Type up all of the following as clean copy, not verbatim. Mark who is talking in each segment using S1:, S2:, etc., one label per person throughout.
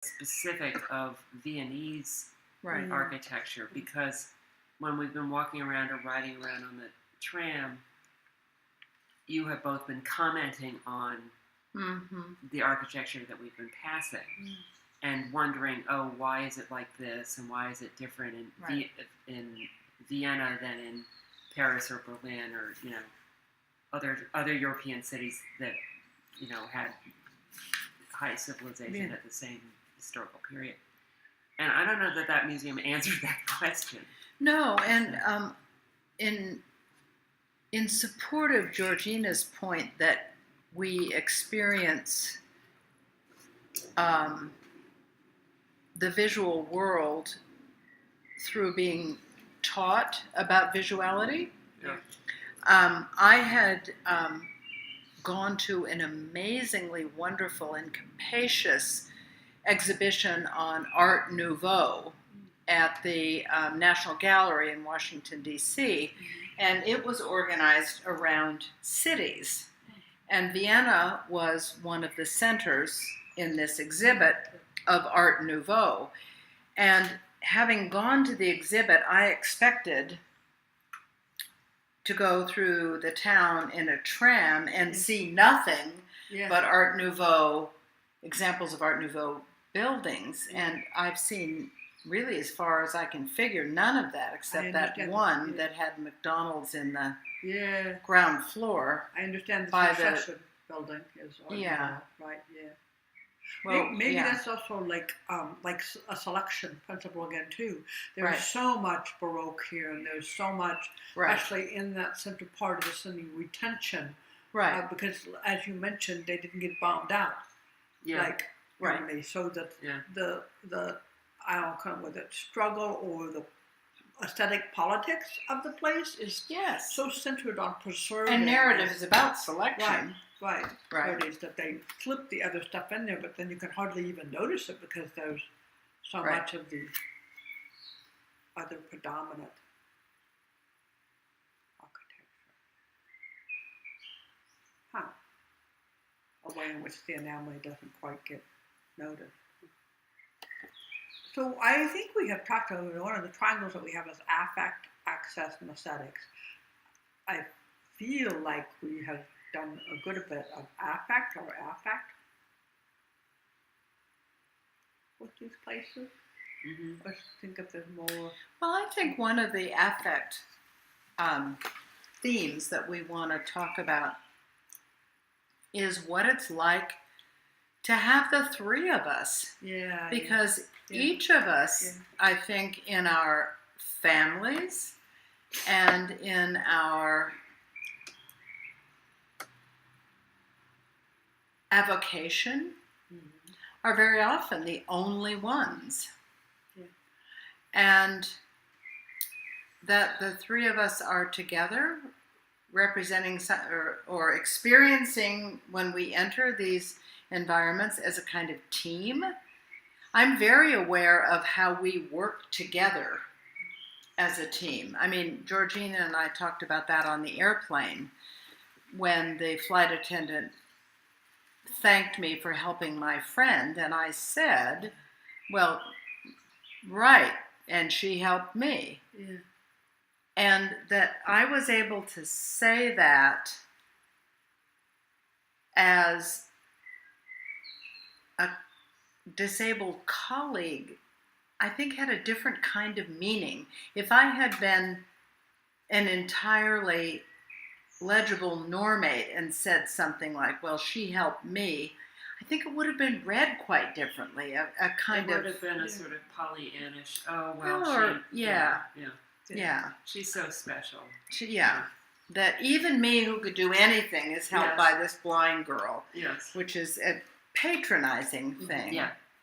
S1: specific of Viennese
S2: Right.
S1: architecture, because when we've been walking around or riding around on the tram, you have both been commenting on
S2: Mm-hmm.
S1: the architecture that we've been passing and wondering, oh, why is it like this, and why is it different in Vienna than in Paris or Berlin, or other European cities that had high civilization at the same historical period. And I don't know that museum answered that question.
S2: No, and in support of Georgina's point that we experience the visual world through being taught about visuality.
S1: Yeah.
S2: I had gone to an amazingly wonderful and capacious exhibition on Art Nouveau at the National Gallery in Washington, D.C., and it was organized around cities. And Vienna was one of the centers in this exhibit of Art Nouveau. And having gone to the exhibit, I expected to go through the town in a tram and see nothing but Art Nouveau, examples of Art Nouveau buildings. And I've seen, really, as far as I can figure, none of that except that one that had McDonald's in the ground floor.
S3: I understand the Succession building is Art Nouveau, right? Yeah. Well, maybe that's also like a selection principle again too. There's so much Baroque here, and there's so much, especially in that central part of the city, retention. Right. Because as you mentioned, they didn't get bombed out. Yeah. So that the I don't know, kind of whether it's struggle or the aesthetic politics of the place is so centered on preserving.
S2: And narrative is about selection.
S3: Right. It is that they flip the other stuff in there, but then you can hardly even notice it because there's so much of the other predominant architecture. A way in which the anomaly doesn't quite get noticed. So I think we have talked about one of the triangles that we have is affect, access, and aesthetics. I feel like we have done a good bit of affect with these places. Let's think if there's more.
S2: Well, I think one of the affect themes that we want to talk about is what it's like to have the three of us. Because each of us, I think, in our families and in our avocation are very often the only ones. And that the three of us are together representing or experiencing when we enter these environments as a kind of team. I'm very aware of how we work together as a team. I mean, Georgina and I talked about that on the airplane when the flight attendant thanked me for helping my friend, and I said, well, right, and she helped me. And that I was able to say that as a disabled colleague, I think had a different kind of meaning. If I had been an entirely legible normate and said something like, well, she helped me, I think it would have been read quite differently. A kind of...
S1: It would have been a sort of Pollyannish, oh, well, she's so special.
S2: That even me who could do anything is helped by this blind girl. Which is a patronizing thing.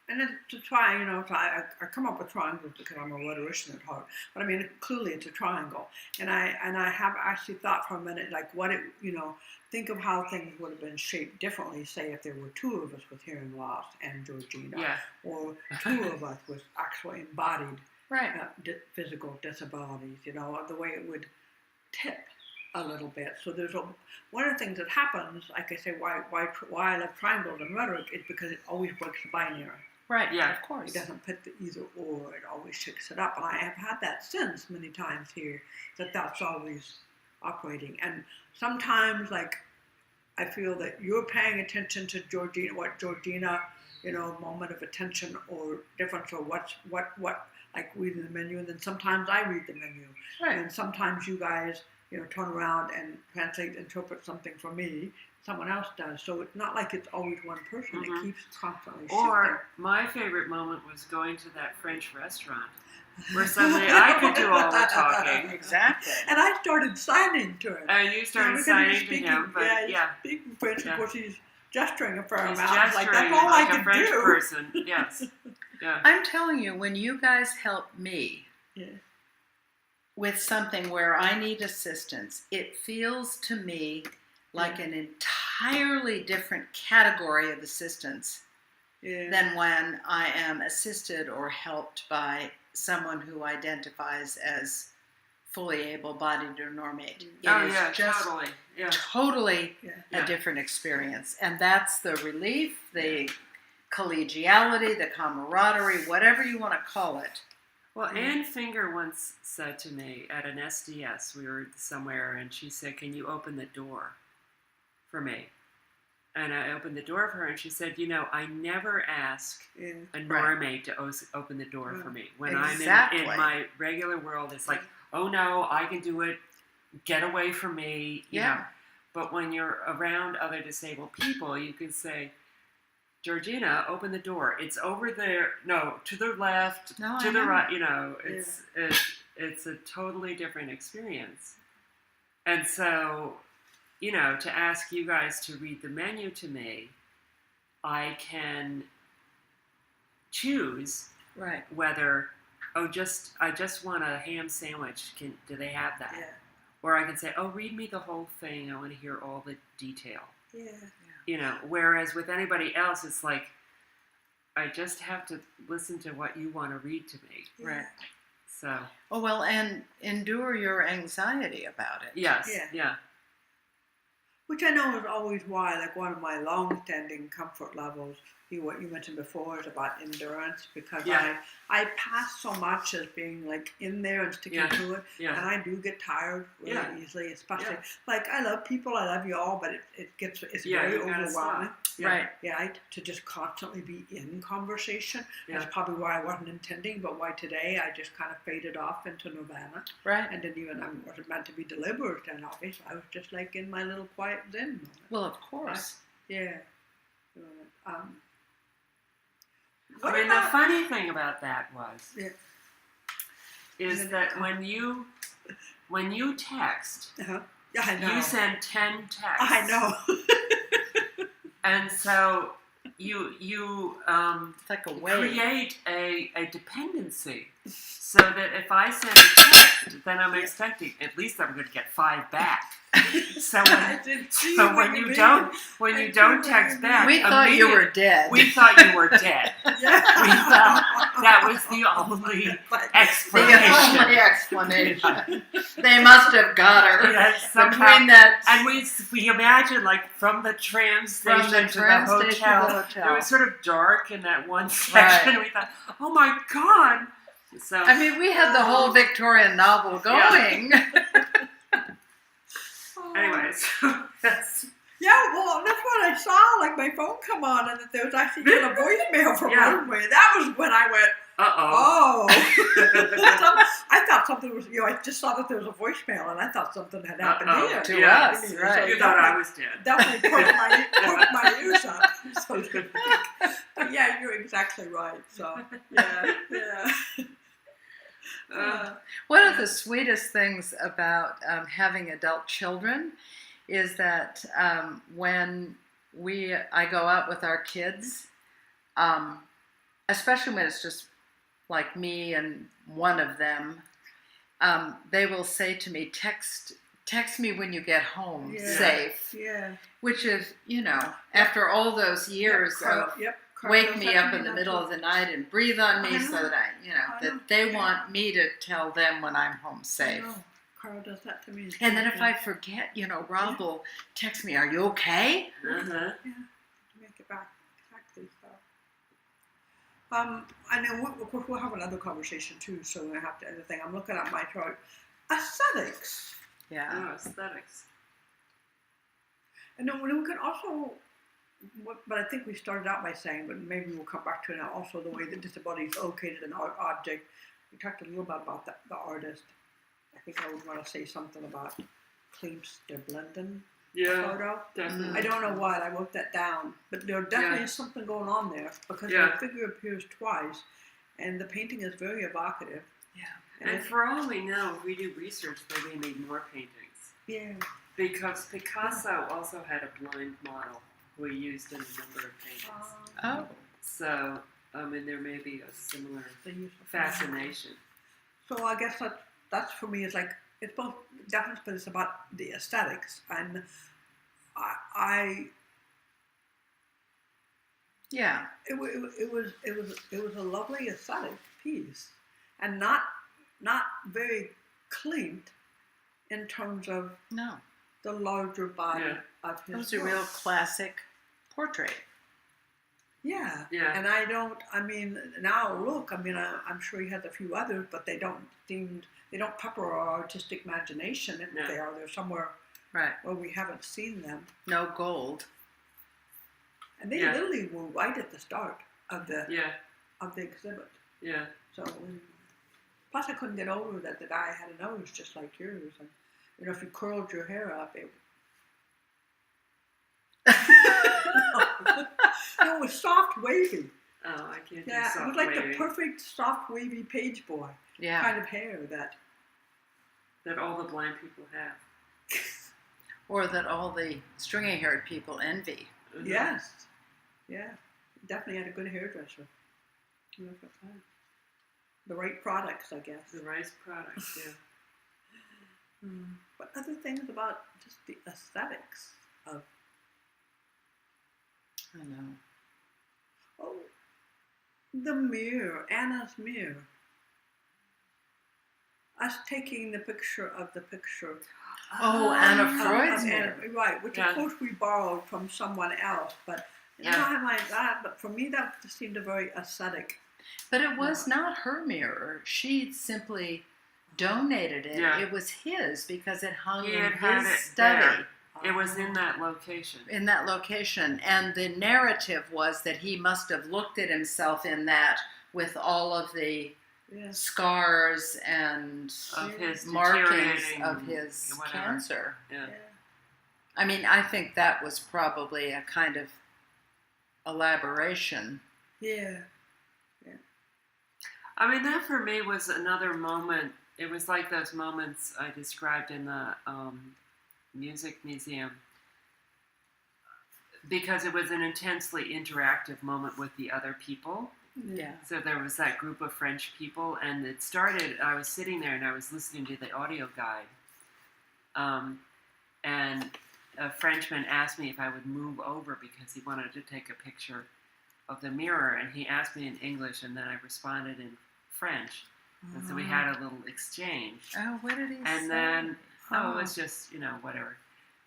S3: And then to try, I come up with triangles because I'm a rhetorician at heart. But I mean, clearly it's a triangle. And I have actually thought for a minute, like what it, think of how things would have been shaped differently, say if there were two of us with hearing loss and Georgina, or two of us with actually embodied physical disabilities, the way it would tip a little bit. So there's one of the things that happens, like I say, why I love triangles and rhetoric is because it always breaks the binary.
S2: Right.
S1: Yeah.
S2: Of course.
S3: It doesn't put the either or. It always shakes it up. And I have had that since many times here, that's always operating. And sometimes, like, I feel that you're paying attention to Georgina, moment of attention or difference, or what, like reading the menu. And then sometimes I read the menu.
S2: Right.
S3: And sometimes you guys, turn around and interpret something for me. Someone else does. So it's not like it's always one person.
S1: Mhm.
S3: It keeps constantly shifting.
S1: Or my favorite moment was going to that French restaurant where suddenly I could do all the talking.
S2: Exactly.
S3: And I started signing to him.
S1: And you started signing to him, but
S3: he's speaking French.
S1: Yeah.
S3: Of course, he's gesturing a fair
S1: he's
S3: amount.
S1: gesturing
S3: Like, that's all
S1: like
S3: I
S1: a
S3: can
S1: French
S3: do.
S1: person. Yes. Yeah.
S2: I'm telling you, when you guys help me
S3: Yeah.
S2: with something where I need assistance, it feels to me like an entirely different category of assistance
S3: Yeah.
S2: than when I am assisted or helped by someone who identifies as fully able-bodied or normate. It
S1: Oh
S2: is
S1: yeah,
S2: just
S1: totally. Yeah.
S2: totally
S3: Yeah.
S2: a
S1: Yeah.
S2: different experience. And that's the relief, the collegiality, the camaraderie, whatever you want to call it.
S1: Well, Ann Finger once said to me at an SDS, we were somewhere, and she said, "Can you open the door for me?" And I opened the door for her, and she said, I never ask
S3: Yeah.
S1: a normate to open the door for me. When
S2: Exactly.
S1: I'm in my regular world, it's like, oh no, I can do it, get away from me, you know. But when you're around other disabled people, you can say, Georgina, open the door. It's over there. No, to the left,
S2: No,
S1: to
S2: I
S1: the
S2: know.
S1: right. It's a totally different experience. And so, to ask you guys to read the menu to me, I can choose
S2: Right.
S1: whether, I just want a ham sandwich. Do they have that?
S3: Yeah.
S1: Or I can say, read me the whole thing. I want to hear all the detail.
S3: Yeah.
S1: Whereas with anybody else, it's like, I just have to listen to what you want to read to me.
S2: Right.
S1: So.
S2: Oh, well, and endure your anxiety about it.
S1: Yes.
S3: Yeah.
S1: Yeah.
S3: Which I know is always why, like, one of my long-standing comfort levels, what you mentioned before, is about endurance, because I pass so much as being, like, in there and sticking to it, and I do get tired really easily, especially, like, I love people, I love you all, but it's very overwhelming.
S2: Right.
S3: Yeah, to just constantly be in conversation. That's probably why I wasn't intending, but why today I just kind of faded off into Nirvana.
S2: Right.
S3: And didn't even, I wasn't meant to be deliberate and obvious. I was just like in my little quiet zen moment.
S2: Well, of course.
S3: Yeah.
S1: The funny thing about that is that when you text,
S3: yeah, I know.
S1: you send 10 texts.
S3: I know.
S1: And so you
S2: It's like a wave.
S1: create a dependency, so that if I send a text, then I'm expecting at least I'm going to get 5 back. So when you don't text back,
S2: we thought you were dead.
S1: We thought you were dead.
S3: Yeah.
S1: We thought that was the only explanation.
S2: The only explanation. They must have got her.
S1: Yes,
S2: Between that,
S1: and we imagine, like, from the tram station to the hotel, it was sort of dark in that one section.
S2: Right.
S1: We thought, oh my God. So
S2: I mean, we had the whole Victorian novel going.
S1: anyway, so that's.
S3: Yeah, well, that's what I saw, like my phone come on, and that there was actually even a voicemail from Runway. That was when I went, oh. I thought something was, I just saw that there was a voicemail, and I thought something had happened here.
S2: To us, right.
S1: You thought I was dead.
S3: Definitely perked my ears up, so to speak. But yeah, you're exactly right, so, yeah.
S2: One of the sweetest things about having adult children is that when I go out with our kids, especially when it's just like me and one of them, they will say to me, text me when you get home safe.
S3: Yeah.
S2: Which is, after all those years of wake me up in the middle of the night and breathe on me so that that they want me to tell them when I'm home safe.
S3: Carl does that to me.
S2: And then if I forget, Rob will text me, are you okay?
S1: Uh-huh.
S3: Yeah, to make it back. Exactly. So. I know, of course, we'll have another conversation too, so I have to end the thing. I'm looking at my chart. Aesthetics.
S2: Yeah.
S1: Oh, aesthetics.
S3: And then we can also, but I think we started out by saying, but maybe we'll come back to it now, also the way that disability is located in art object. We talked a little bit about the artist. I think I would want to say something about Cleves de Blenden photo.
S1: Definitely.
S3: I don't know why I wrote that down, but there definitely is something going on there because the figure appears twice, and the painting is very evocative.
S2: Yeah.
S3: And
S1: for all we know, if we do research, they may need more paintings.
S3: Yeah.
S1: Because Picasso also had a blind model who he used in a number of paintings.
S2: Oh.
S1: So, there may be a similar fascination.
S3: So I guess that's for me is like, it's both definitely, but it's about the aesthetics. And it was a lovely aesthetic piece, and not very clean in terms of the larger body of his.
S2: It was a real classic portrait.
S3: Yeah. And now look, I'm sure he has a few others, but they don't pepper our artistic imagination. If they're somewhere where we haven't seen them.
S2: No gold.
S3: And they literally were right at the start of the exhibit.
S1: Yeah.
S3: So, plus I couldn't get over that the guy had a nose just like yours, and if you curled your hair up, it. No, it was soft, wavy.
S1: Oh, I can't do
S3: soft, it was like
S1: wavy.
S3: The perfect soft, wavy page boy kind of hair
S1: that all the blind people have.
S2: Or that all the stringy-haired people envy.
S3: Mm-hmm. Yes. Yeah. Definitely had a good hairdresser. The right products, I guess.
S1: The right products, yeah.
S3: But other things about just the aesthetics of...
S2: I know.
S3: Oh, the mirror, Anna's mirror. Us taking the picture of the picture.
S2: Oh, Anna Freud's mirror.
S3: Right, which of course we borrowed from someone else, but I like that. But for me, that just seemed a very aesthetic.
S2: But it was not her mirror. She simply donated it. Yeah. It was his because it hung in his study.
S1: There. It was in that location.
S2: In that location. And the narrative was that he must have looked at himself in that with all of the scars and
S1: of his
S2: markings of his cancer.
S1: Yeah.
S2: I think that was probably a kind of elaboration.
S3: Yeah.
S1: That for me was another moment. It was like those moments I described in the music museum, because it was an intensely interactive moment with the other people.
S2: Yeah.
S1: So there was that group of French people, and it started, I was sitting there and I was listening to the audio guide. And a Frenchman asked me if I would move over because he wanted to take a picture of the mirror, and he asked me in English, and then I responded in French. And so we had a little exchange.
S2: Oh, what did he say?
S1: And then, it was just, whatever.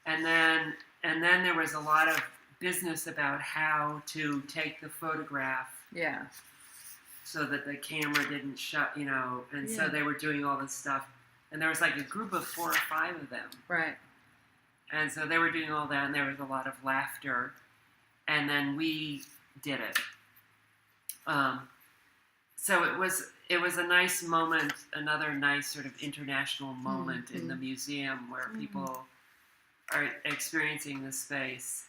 S1: And then there was a lot of business about how to take the photograph.
S2: Yeah.
S1: So that the camera didn't shut, and so they were doing all this stuff. And there was like a group of 4 or 5 of them.
S2: Right.
S1: And so they were doing all that, and there was a lot of laughter. And then we did it. So it was a nice moment, another nice sort of international moment in the museum where people are experiencing the space.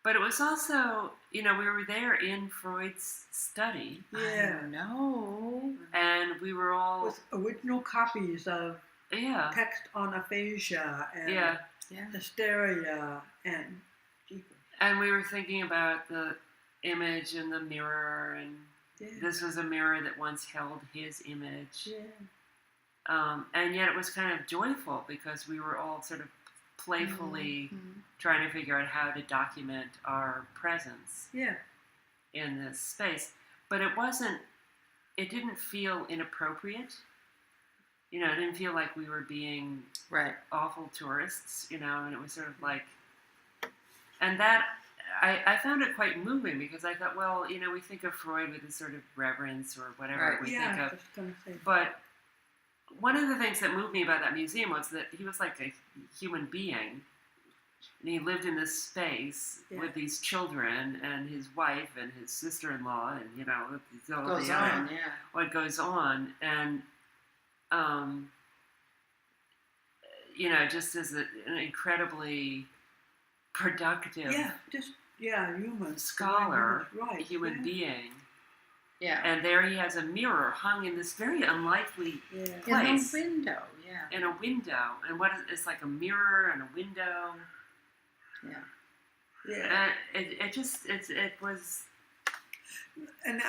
S1: But it was also, we were there in Freud's study.
S3: Yeah.
S2: I know.
S1: And we were all...
S3: with original copies of text on aphasia and hysteria and...
S1: And we were thinking about the image in the mirror, and this was a mirror that once held his image.
S3: Yeah.
S1: And yet it was kind of joyful because we were all sort of playfully trying to figure out how to document our presence in this space. But it didn't feel inappropriate. It didn't feel like we were being awful tourists, and it was sort of like, and that, I found it quite moving because I thought, well, we think of Freud with this sort of reverence or whatever we think of.
S3: Just gonna say.
S1: But one of the things that moved me about that museum was that he was like a human being. And he lived in this space with these children and his wife and his sister-in-law and, what goes on. And, just as an incredibly productive
S3: human
S1: scholar,
S3: right,
S1: human being.
S2: Yeah.
S1: And there he has a mirror hung in this very unlikely place.
S2: In a window,
S1: In a window. And it's like a mirror and a window.
S3: Yeah.
S1: And it was.
S3: And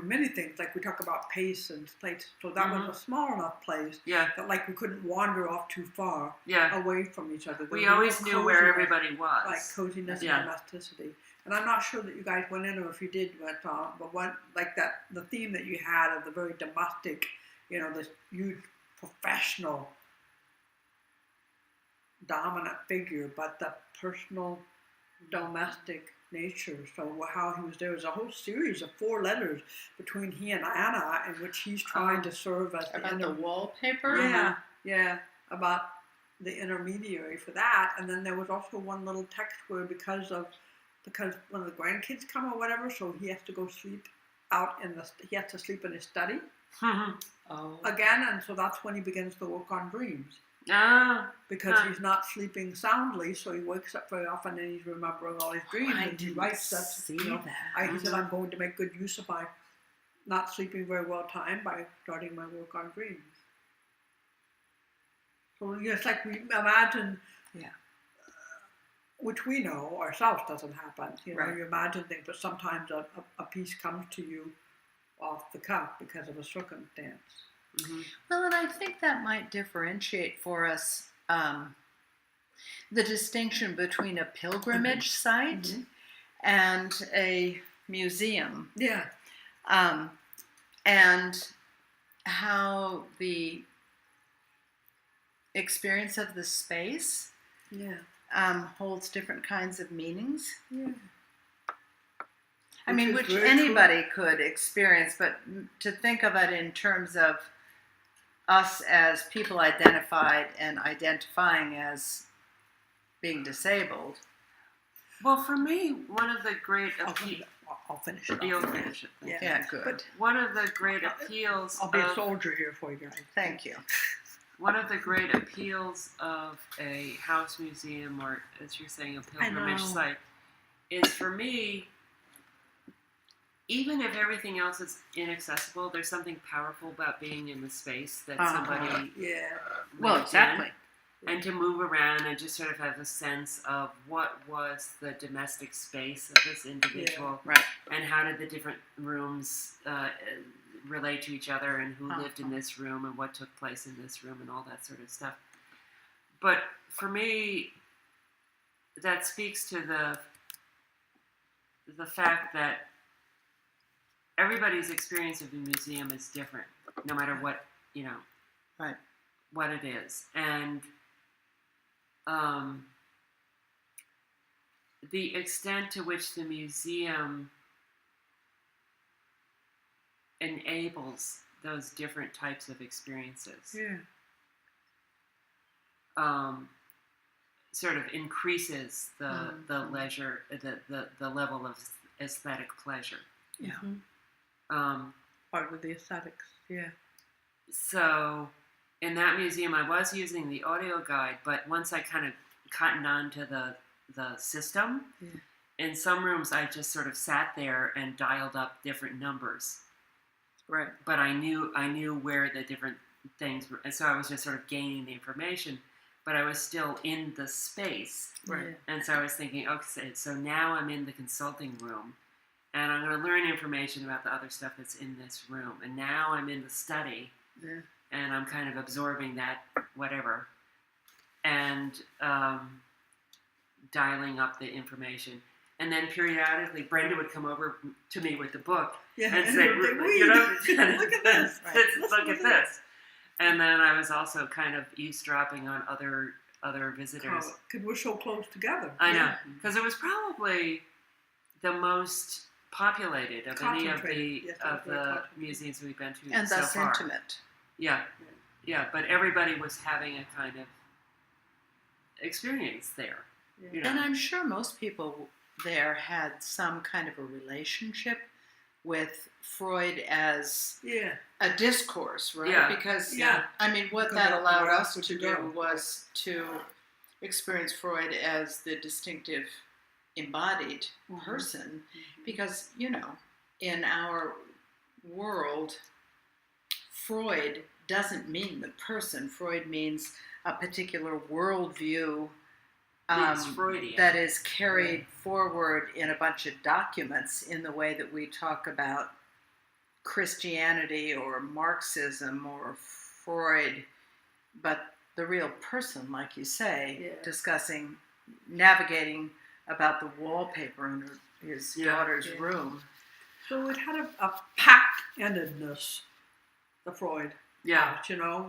S3: many things, like we talk about pace and place. So that was a small enough place that like we couldn't wander off too far away from each other.
S1: We always knew where everybody was.
S3: Like coziness and elasticity. And I'm not sure that you guys went in or if you did, but one, like that, the theme that you had of the very domestic, this huge professional dominant figure, but the personal domestic nature. So how he was there was a whole series of 4 letters between he and Anna in which he's trying to serve as
S2: the wallpaper.
S3: About the intermediary for that. And then there was also one little text where because one of the grandkids come or whatever, so he has to go sleep he has to sleep in his study again, and so that's when he begins to work on dreams. Because he's not sleeping soundly, so he wakes up very often and he's remembering all his dreams. And he writes that. He said, I'm going to make good use of my not sleeping very well time by starting my work on dreams. So it's like we imagine, which we know ourselves doesn't happen. You imagine things, but sometimes a piece comes to you off the cuff because of a circumstance.
S2: Mm-hmm. Well, and I think that might differentiate for us the distinction between a pilgrimage site and a museum.
S3: Yeah.
S2: And how the experience of the space holds different kinds of meanings.
S3: Yeah.
S2: I mean, which anybody could experience, but to think of it in terms of us as people identified and identifying as being disabled.
S1: Well, for me, one of the great
S3: I'll finish it.
S1: You'll finish it.
S2: Yeah, good.
S1: But one of the great appeals.
S3: I'll be a soldier here for you guys.
S2: Thank you.
S1: One of the great appeals of a house museum, or as you're saying, a pilgrimage site, is for me. Even if everything else is inaccessible, there's something powerful about being in the space that somebody lives in, and to move around and just sort of have a sense of what was the domestic space of this individual, and how did the different rooms relate to each other, and who lived in this room, and what took place in this room, and all that sort of stuff. But for me, that speaks to the fact that everybody's experience of the museum is different, no matter what, what it is. And the extent to which the museum enables those different types of experiences sort of increases the leisure, the level of aesthetic pleasure.
S2: Yeah.
S3: Part of the aesthetics,
S1: So, in that museum, I was using the audio guide, but once I kind of cottoned on to the system, in some rooms I just sort of sat there and dialed up different numbers.
S2: Right.
S1: But I knew where the different things were, and so I was just sort of gaining the information, but I was still in the space.
S2: Right.
S1: And so I was thinking, okay, so now I'm in the consulting room. And I'm going to learn information about the other stuff that's in this room. And now I'm in the study, and I'm kind of absorbing that, whatever, and dialing up the information. And then periodically, Brenda would come over to me with the book and say, look at this. Look at this. And then I was also kind of eavesdropping on other other visitors.
S3: Because we're so close together.
S1: I know, because it was probably the most populated of any of the museums we've been to
S2: and
S1: so
S2: thus
S1: far.
S2: intimate.
S1: Yeah, but everybody was having a kind of experience there.
S3: Yeah.
S1: You know?
S2: And I'm sure most people there had some kind of a relationship with Freud as a discourse, right?
S1: Yeah.
S2: Because,
S3: Yeah.
S2: I mean, what
S3: Because
S2: that
S3: that's
S2: allowed
S3: where
S2: us
S3: else
S2: to
S3: would you
S2: do
S3: go?
S2: was to experience Freud as the distinctive embodied person. Because, in our world, Freud doesn't mean the person. Freud means a particular worldview
S1: It's Freudian.
S2: that is carried forward in a bunch of documents in the way that we talk about Christianity or Marxism or Freud, but the real person, like you say, discussing, navigating about the wallpaper in his daughter's room.
S3: So it had a packed-endedness, the Freud.
S1: Yeah.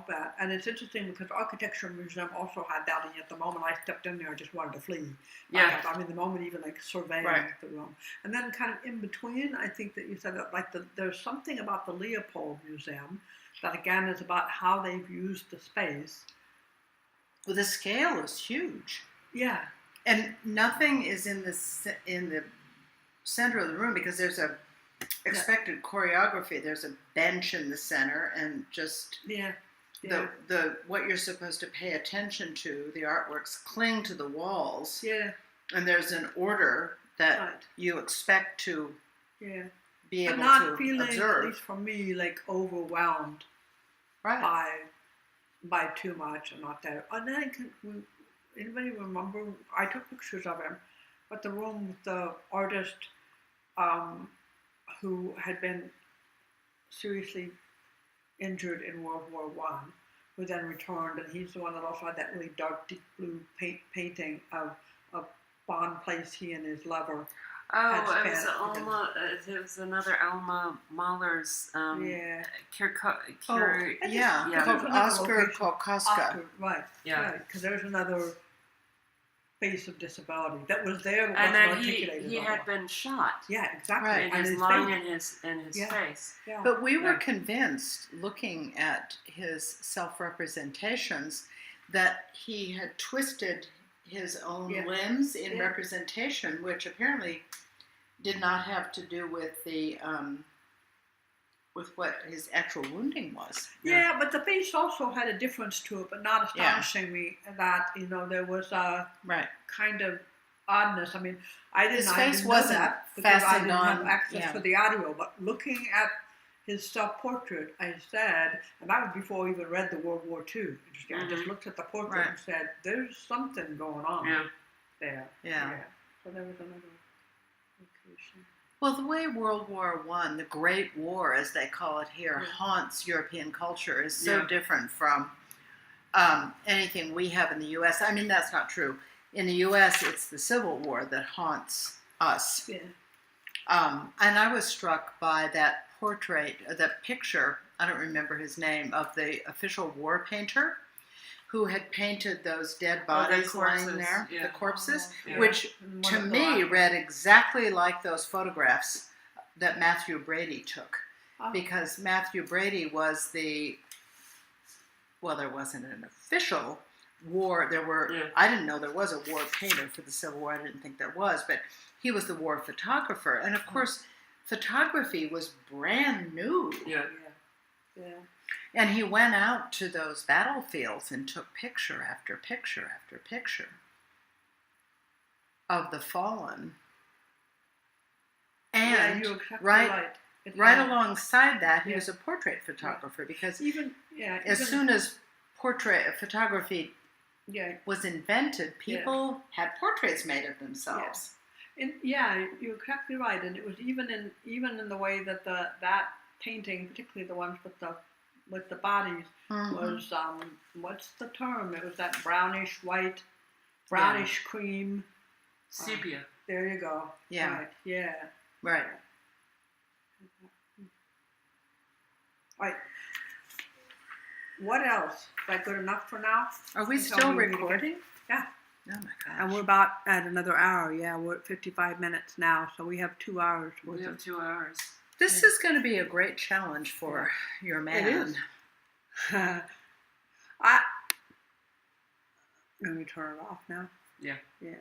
S3: That, and it's interesting because the Architecture Museum also had that, and yet the moment I stepped in there, I just wanted to flee.
S1: Yeah.
S3: I mean, the moment even like surveying the room. And then kind of in between, I think that you said that like there's something about the Leopold Museum that again is about how they've used the space.
S2: Well, the scale is huge.
S3: Yeah.
S2: And nothing is in the center of the room because there's a expected choreography. There's a bench in the center, and just the what you're supposed to pay attention to. The artworks cling to the walls. Yeah. And there's an order that you expect to be able to
S3: feeling,
S2: observe.
S3: At least for me, like overwhelmed by too much and not that. And then anybody remember? I took pictures of him, but the room with the artist who had been seriously injured in World War I, who then returned, and he's the one that also had that really dark, deep blue painting of Bond Place he and his lover.
S1: Oh, it was another Alma Mahler's.
S2: Oscar Kokoschka.
S3: Right. Because there's another face of disability that was there, but
S1: and
S3: wasn't
S1: then
S3: articulated.
S1: he had been shot.
S3: Yeah, exactly.
S2: Right.
S1: In his lung and his face.
S3: Yeah.
S2: But we were convinced, looking at his self-representations, that he had twisted his own limbs in representation, which apparently did not have to do with the with what his actual wounding was.
S3: Yeah, but the face also had a difference to it, but not astonishing me that there was a kind of oddness. I mean, I didn't know that because I didn't have access to the audio. But looking at his self-portrait, I said, and that was before I even read the World War II. I just looked at the portrait and said, "There's something going on there." Yeah. So there was another location.
S2: Well, the way World War I, the Great War, as they call it here, haunts European culture is so different from anything we have in the U.S. I mean, that's not true. In the U.S., it's the Civil War that haunts us. Yeah. And I was struck by that portrait, that picture, I don't remember his name, of the official war painter who had painted those dead bodies lying there, the corpses, which to me read exactly like those photographs that Matthew Brady took. Because Matthew Brady was there wasn't an official war. I didn't know there was a war painter for the Civil War. I didn't think there was, but he was the war photographer. And of course, photography was brand new. Yeah. And he went out to those battlefields and took picture after picture after picture of the fallen. And
S3: you're exactly
S2: right alongside that, he was a portrait photographer because as soon as portrait photography was invented, people had portraits made of themselves.
S3: You're exactly right. And it was even in the way that that painting, particularly the ones with the bodies, was what's the term? It was that brownish white, brownish cream,
S1: sepia.
S3: There you go.
S2: Yeah.
S3: Right. Yeah.
S2: Right.
S3: Right. what else? Is that good enough for now?
S2: Are we
S3: Until
S2: still
S3: we meet again?
S2: recording?
S3: Yeah.
S2: Oh my gosh.
S3: And we're about at another hour. Yeah, we're at 55 minutes now, so we have 2 hours worth
S1: We
S3: of.
S1: have 2 hours.
S2: This is going to be a great challenge for your man.
S3: It is. Let me turn it off now.
S1: Yeah.
S3: Yeah.